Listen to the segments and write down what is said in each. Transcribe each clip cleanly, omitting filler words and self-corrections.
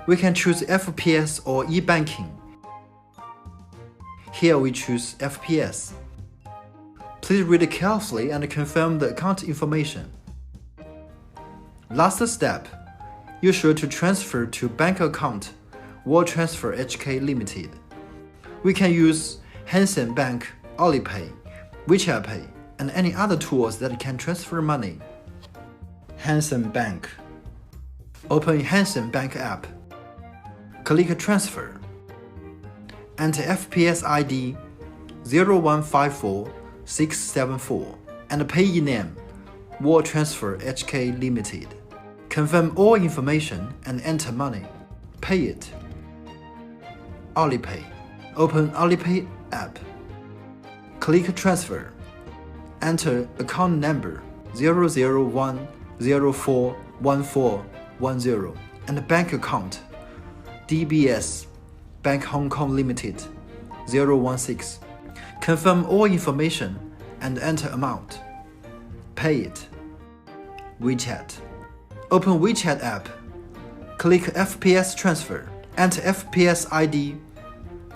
We can choose FPS or e-banking. Here we choose FPS. Please read it carefully and confirm the account information. Last step, you should to transfer to bank account Wechat Transfer HK Limited. We can use Hangseng Bank, Alipay, Wechat Pay, and any other tools that can transfer money. Hangseng Bank. Open Hangseng Bank app. Click Transfer. Enter FPS ID 0154674 and payee name Wechat Transfer HK Limited. Confirm all information and enter money. Pay it. Alipay. Open Alipay app. Click Transfer. Enter account number 001041410 and bank account DBS Bank Hongkong Limited 016. Confirm all information and enter amount. Pay it. WeChat. Open WeChat app. Click FPS Transfer. Enter FPS ID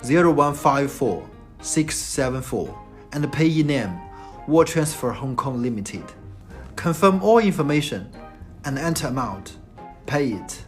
0154674 and payee name Wechat Transfer Hong Kong Limited. Confirm all information and enter amount. Pay it.